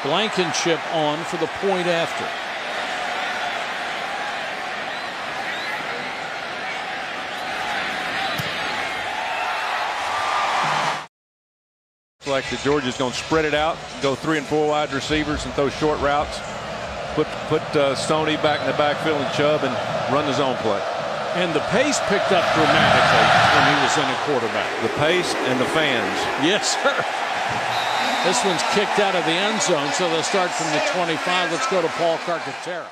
Blankenship on for the point after. Like the Georgia's going to spread it out, go 3 and 4 wide receivers and throw short routes. Put Stoney back in the backfield and Chubb and run the zone play. And the pace picked up dramatically when he was in a quarterback. The pace and the fans. Yes, sir. This one's kicked out of the end zone, so they'll start from the 25. Let's go to Paul Carcaterra.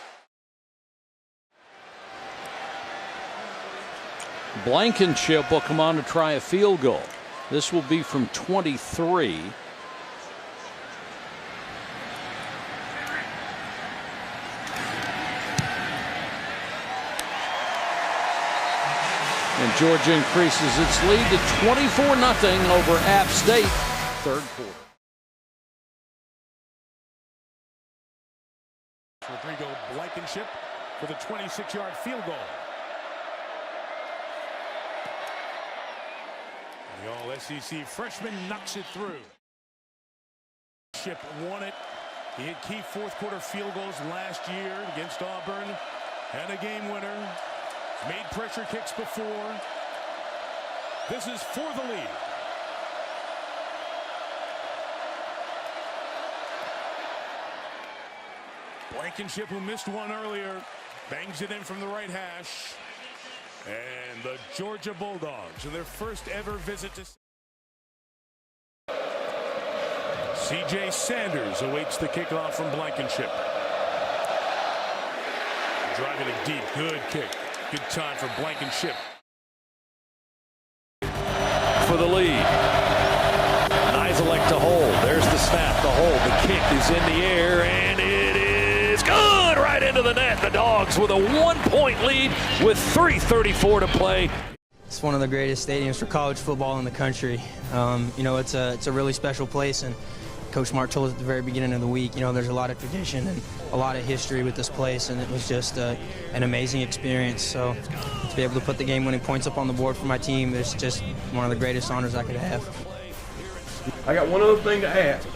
Blankenship will come on to try a field goal. This will be from 23. And Georgia increases its lead to 24-0 over App State. Third quarter. Rodrigo Blankenship for the 26-yard field goal. The All-SEC freshman knocks it through. Ship won it. He had key fourth-quarter field goals last year against Auburn. And a game winner. Made pressure kicks before. This is for the lead. Blankenship, who missed one earlier, bangs it in from the right hash. And the Georgia Bulldogs in their first ever visit to C.J. Sanders awaits the kickoff from Blankenship. Driving it deep, good kick. Good time for Blankenship. For the lead. Nizelek to hold. There's the snap, the hold. The kick is in the air, and it is good right into the net. The Dogs with a 1-point lead with 3:34 to play. It's one of the greatest stadiums for college football in the country. You know, it's a really special place, and Coach Mark told us at the very beginning of the week, you know, there's a lot of tradition and a lot of history with this place, and it was just an amazing experience. So to be able to put the game-winning points up on the board for my team is just one of the greatest honors I could have. I got one other thing to ask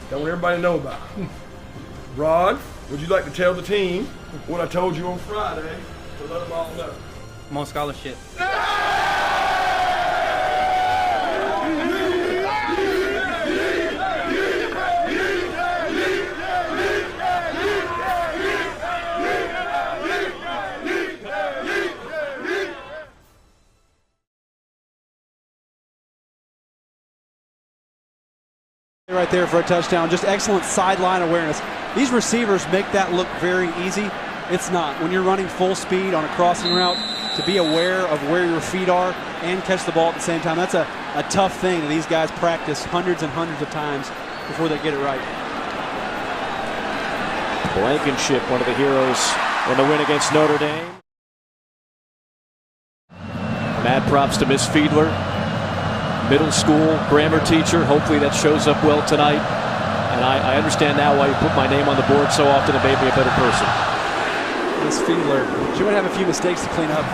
that I want everybody to know about. Rod, would you like to tell the team what I told you on Friday to let them all know? I'm on scholarship. Right there for a touchdown. Just excellent sideline awareness. These receivers make that look very easy. It's not. When you're running full speed on a crossing route, to be aware of where your feet are and catch the ball at the same time, that's a tough thing. These guys practice hundreds and hundreds of times before they get it right. Blankenship, one of the heroes in the win against Notre Dame. Mad props to Miss Fiedler, middle school grammar teacher. Hopefully that shows up well tonight. And I understand now why you put my name on the board so often. It made me a better person. Miss Fiedler, she would have a few mistakes to clean up.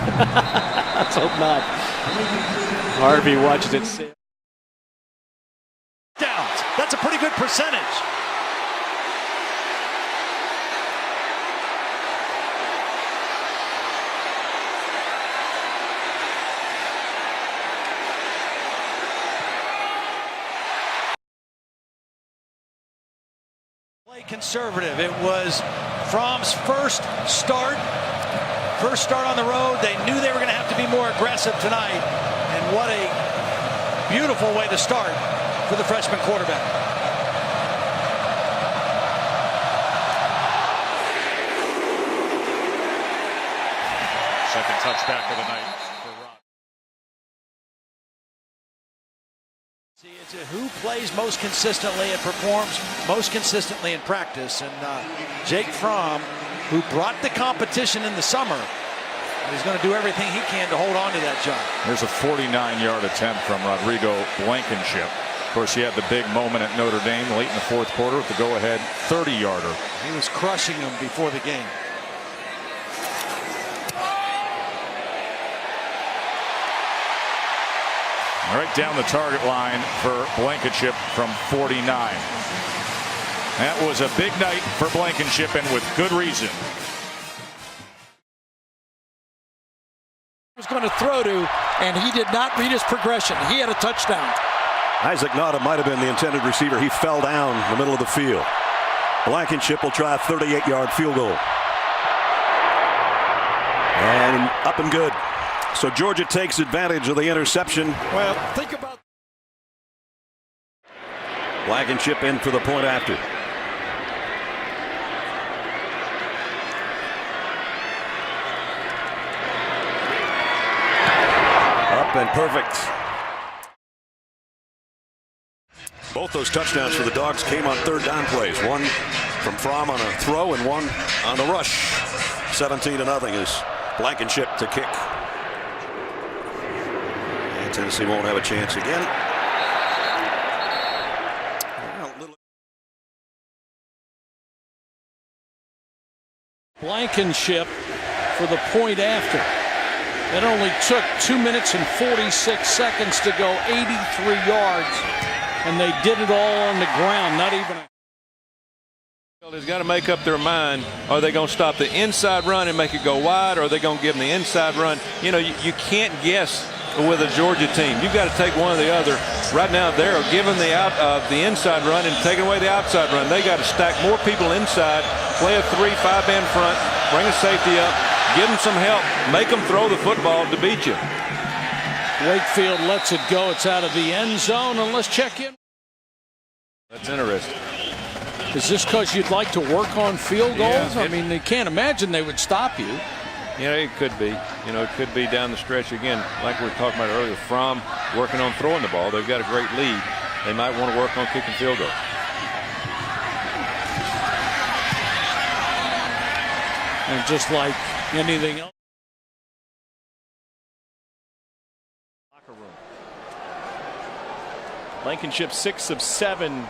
Let's hope not. Harvey watches it sit. Downs. That's a pretty good percentage. Conservative. It was Fromm's first start on the road. They knew they were going to have to be more aggressive tonight, and what a beautiful way to start for the freshman quarterback. Second touchback of the night for Rod. It's who plays most consistently and performs most consistently in practice. And Jake Fromm, who brought the competition in the summer, he's going to do everything he can to hold on to that job. There's a 49-yard attempt from Rodrigo Blankenship. Of course, he had the big moment at Notre Dame late in the fourth quarter with the go-ahead 30-yarder. He was crushing them before the game. Right down the target line for Blankenship from 49. That was a big night for Blankenship, and with good reason. Was going to throw to, and he did not read his progression. He had a touchdown. Isaac Nauta might have been the intended receiver. He fell down in the middle of the field. Blankenship will try a 38-yard field goal. And up and good. So Georgia takes advantage of the interception. Well, think about Blankenship in for the point after. Up and perfect. Both those touchdowns for the Dogs came on third down plays. One from Fromm on a throw and one on the rush. 17-0 is Blankenship to kick. And Tennessee won't have a chance again. Blankenship for the point after. It only took 2 minutes and 46 seconds to go 83 yards, and they did it all on the ground, not even a... They've got to make up their mind. Are they going to stop the inside run and make it go wide, or are they going to give them the inside run? You know, you can't guess with a Georgia team. You've got to take one or the other. Right now, they're giving the inside run and taking away the outside run. They got to stack more people inside, play a 3-5-man front, bring a safety up, give them some help, make them throw the football to beat you. Wakefield lets it go. It's out of the end zone, and let's check in. That's interesting. Is this because you'd like to work on field goals? Yeah, I mean, they can't imagine they would stop you. Yeah, it could be. You know, it could be down the stretch again, like we were talking about earlier. Fromm working on throwing the ball. They've got a great lead. They might want to work on kicking field goals. And just like anything else. Locker room. Blankenship 6 of 7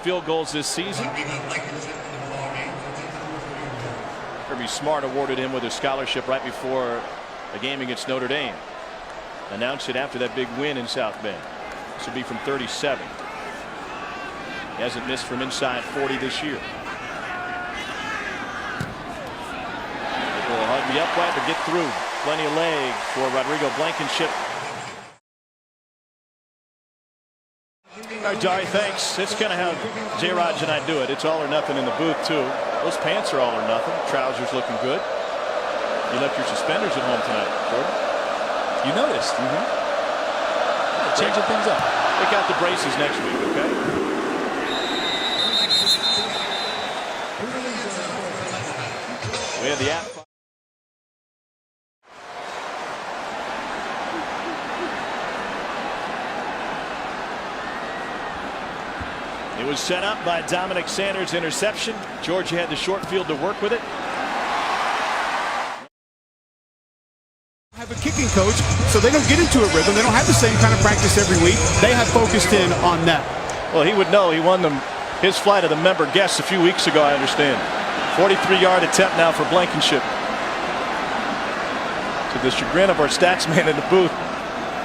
field goals this season. Kirby Smart awarded him with a scholarship right before a game against Notre Dame. Announced it after that big win in South Bend. This will be from 37. He hasn't missed from inside 40 this year. Will hug the upright to get through. Plenty of leg for Rodrigo Blankenship. All right, Dari, thanks. It's kind of how J-Raj and I do it. It's all or nothing in the booth, too. Those pants are all or nothing. Trousers looking good. You left your suspenders at home tonight, Jordan. You noticed. Changing things up. Pick out the braces next week, okay? We have the app. It was set up by Dominic Sanders' interception. Georgia had the short field to work with it. Have a kicking coach, so they don't get into a rhythm. They don't have the same kind of practice every week. They have focused in on that. Well, he would know. He won his flight of the member guests a few weeks ago, I understand. 43-yard attempt now for Blankenship. To the chagrin of our stats man in the booth,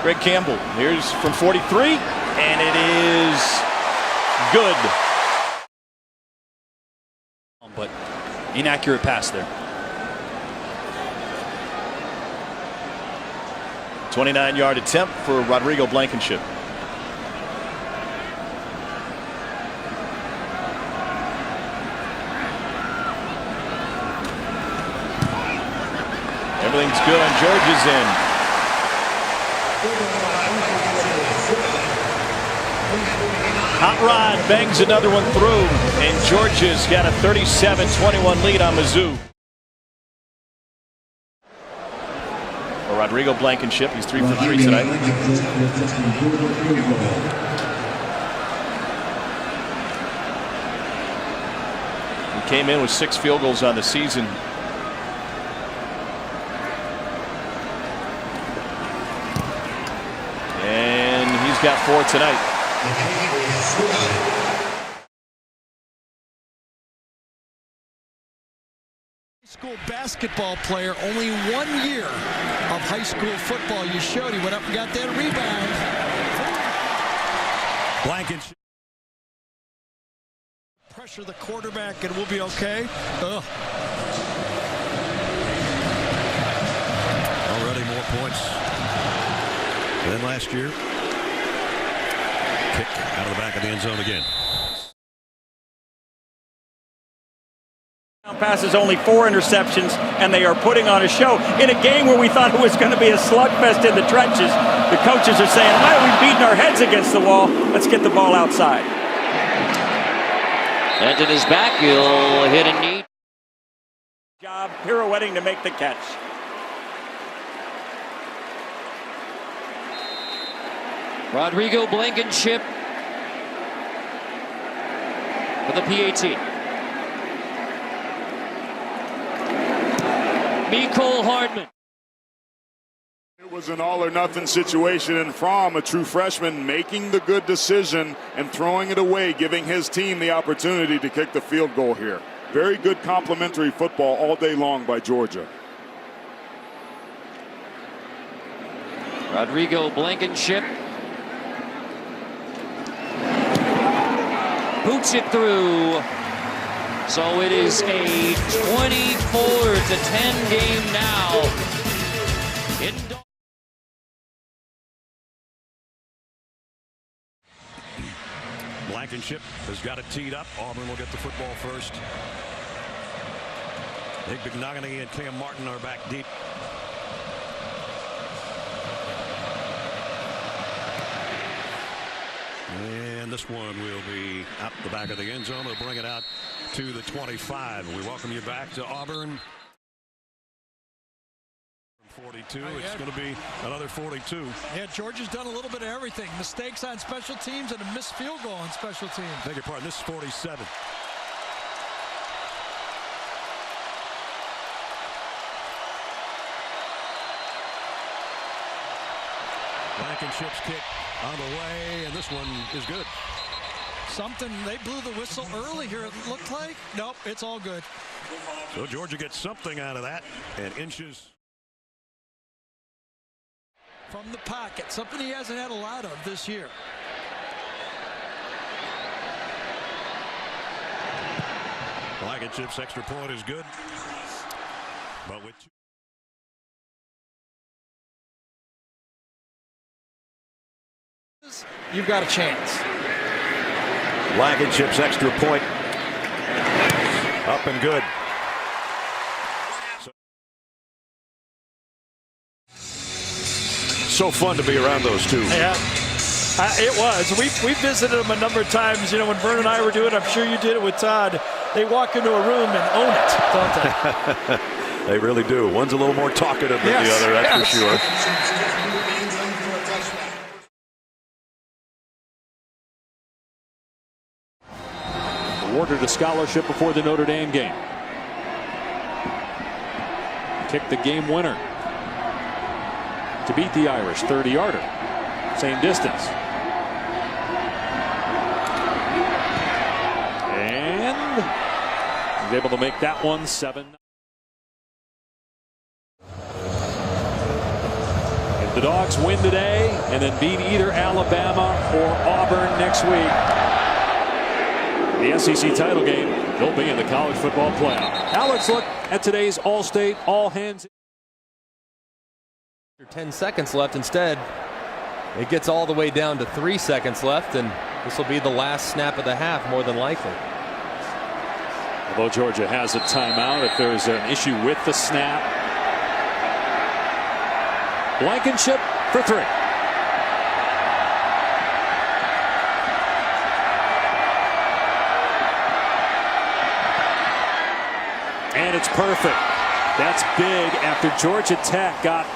Greg Campbell. Here's from 43, and it is good. But inaccurate pass there. 29-yard attempt for Rodrigo Blankenship. Everything's good on Georgia's end. Hot Rod bangs another one through, and Georgia's got a 37-21 lead on Mizzou. For Rodrigo Blankenship, he's 3 for 3 tonight. He came in with 6 field goals on the season. And he's got 4 tonight. School basketball player, only 1 year of high school football. You showed he went up and got that rebound. Blankenship. pressure the quarterback and we'll be okay. Ugh. Already more points than last year. Kick out of the back of the end zone again. Passes, only 4 interceptions, and they are putting on a show in a game where we thought it was going to be a slugfest in the trenches. The coaches are saying, why are we beating our heads against the wall? Let's get the ball outside. Denton is back. He'll hit a knee. Job pirouetting to make the catch. Rodrigo Blankenship for the PAT. Mecole Hardman. It was an all-or-nothing situation, and Fromm, a true freshman, making the good decision and throwing it away, giving his team the opportunity to kick the field goal here. Very good complimentary football all day long by Georgia. Rodrigo Blankenship boots it through. So it is a 24-10 game now. Blankenship has got it teed up. Auburn will get the football first. Nick McNogany and Cam Martin are back deep. And this one will be out the back of the end zone. They'll bring it out to the 25. We welcome you back to Auburn. 42. It's going to be another 42. Yeah, Georgia's done a little bit of everything. Mistakes on special teams and a missed field goal on special teams. Beg your pardon, this is 47. Blankenship's kick on the way, and this one is good. Something, they blew the whistle early here, it looked like. Nope, it's all good. So Georgia gets something out of that, and inches from the pocket, something he hasn't had a lot of this year. Blankenship's extra point is good, but with you've got a chance. Blankenship's extra point up and good. So fun to be around those two. Yeah, it was. We visited them a number of times. You know, when Vern and I were doing it, I'm sure you did it with Todd. They walk into a room and own it, don't they? They really do. One's a little more talkative than the other, that's for sure. Awarded a scholarship before the Notre Dame game. Kicked the game winner to beat the Irish, 30-yarder, same distance. And he's able to make that one 7. If the Dogs win today and then beat either Alabama or Auburn next week, the SEC title game, they'll be in the college football playoff. Now let's look at today's All-State, all-hands. 10 seconds left. Instead, it gets all the way down to 3 seconds left, and this will be the last snap of the half, more than likely. Although Georgia has a timeout if there's an issue with the snap. Blankenship for 3. And it's perfect. That's big after Georgia Tech got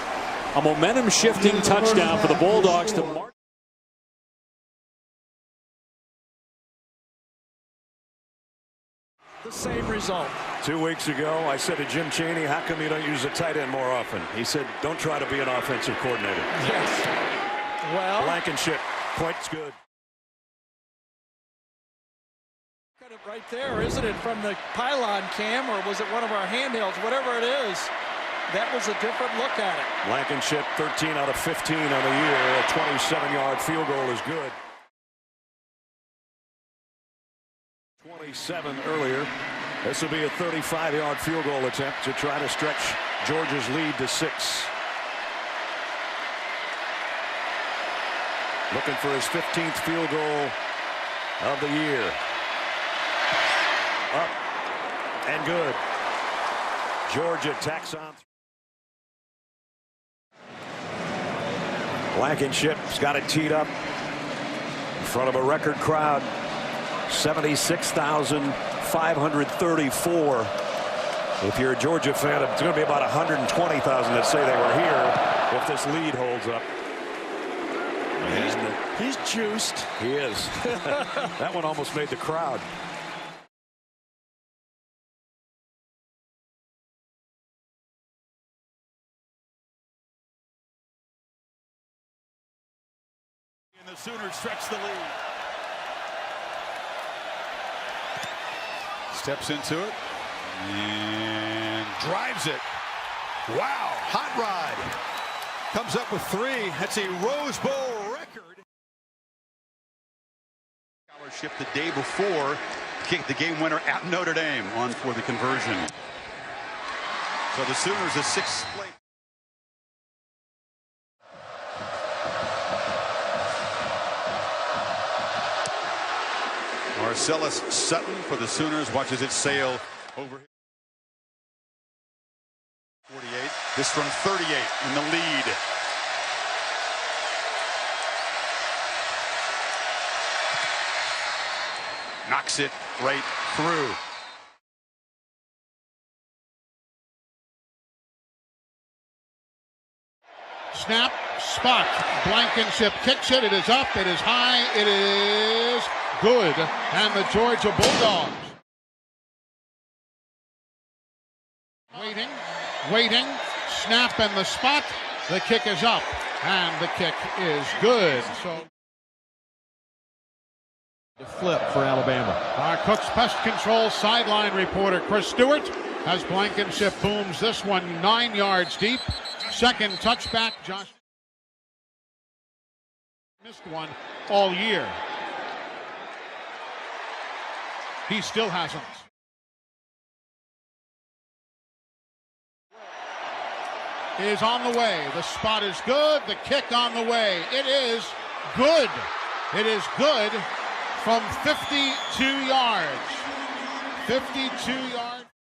a momentum-shifting touchdown for the Bulldogs to mark. The same result. 2 weeks ago, I said to Jim Chaney, how come you don't use a tight end more often? He said, don't try to be an offensive coordinator. Yes. Well, Blankenship, point's good. Right there, isn't it, from the pylon cam, or was it one of our handhelds? Whatever it is, that was a different look at it. Blankenship 13 out of 15 on the year. A 27-yard field goal is good. 7 earlier. This will be a 35-yard field goal attempt to try to stretch Georgia's lead to 6. Looking for his 15th field goal of the year. Up and good. Georgia tacks on. Blankenship's got it teed up in front of a record crowd. 76,534. If you're a Georgia fan, it's going to be about 120,000 that say they were here if this lead holds up. He's juiced. He is. That one almost made the crowd. And the Sooners stretch the lead. Steps into it and drives it. Wow, hot rod. Comes up with 3. That's a Rose Bowl record. Scholarship the day before, kicked the game winner at Notre Dame on for the conversion. So the Sooners a 6th place. Marcellus Sutton for the Sooners watches it sail over 48. This from 38 in the lead. Knocks it right through. Snap, spot. Blankenship kicks it. It is up. It is high. It is good. And the Georgia Bulldogs. Waiting. Snap and the spot. The kick is up. And the kick is good. So the flip for Alabama. Our Cook's Pest Control sideline reporter Chris Stewart as Blankenship booms this one 9 yards deep. Second touchback. Josh missed one all year. He still hasn't. Is on the way. The spot is good. The kick on the way. It is good. It is good from 52 yards. 52 yards.